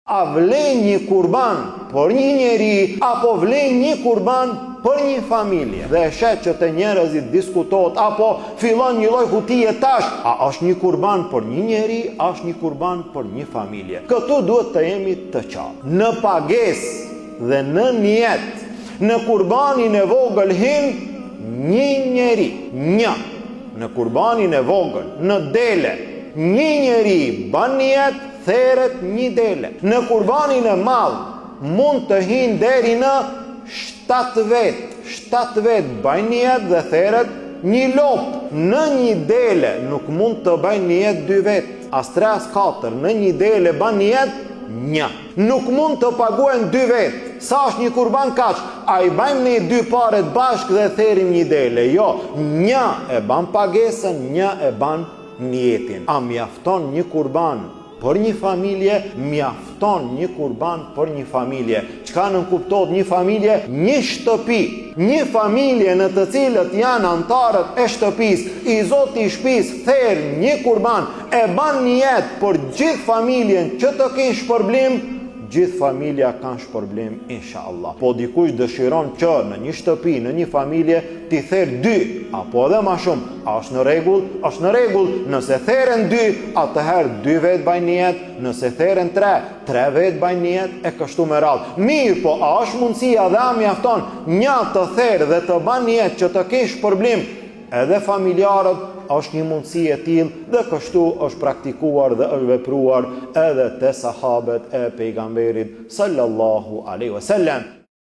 A vlen një kurban për një njeri, apo vlen një kurban për një familje? Dhe shet që të njerëzit diskutohet, apo fillon një lloj hutije tash, a është një kurban për një njeri, a është një kurban për një familje? Këtu duhet të jemi të qartë. Në pagesë dhe në niyet, në kurbanin e vogël hin një njeri, një. Në kurbanin e vogël, në dele, një njeri ban niyet, theret një dele. Në kurbanin e madh mund të hinë deri në 7 vet. 7 vet bajnë niyet dhe theret një lop. Në një dele nuk mund të bajnë niyet 2 vet, as 3 as 4. Në një dele ban niyet një. Nuk mund të paguajnë 2 vet. Sa është një kurban kaq? A i bajmë ne 2 paret bashk dhe therim një dele? Jo, një e ban pagesën, një e ban niyetin. A mjafton një kurban për një familje? Mjafton një kurban për një familje. Çka nënkuptohet një familje? Një shtëpi. Një familje në të cilët janë antarët e shtëpisë, i zoti i shtëpisë therr një kurban, e ban niyet për gjithë familjen që të kenë shpërblim, gjithë familja kanë shpërblim inshallah. Po dikush dëshiron që në një shtëpi, në një familje ti therr 2 apo edhe më shumë, a është në rregull? Është në rregull. Nëse therren 2, atëherë 2 vet bajnë niyet, nëse therren 3 vet bajnë niyet, e kështu me radhë. Mirë, po a është mundësia dhe a mjafton një të therr dhe të ban niyet që të kesh shpërblim edhe familjarët? Është një mundësi e tillë dhe kështu është praktikuar dhe është vepruar edhe te sahabët e pejgamberit sallallahu alaihi wasallam.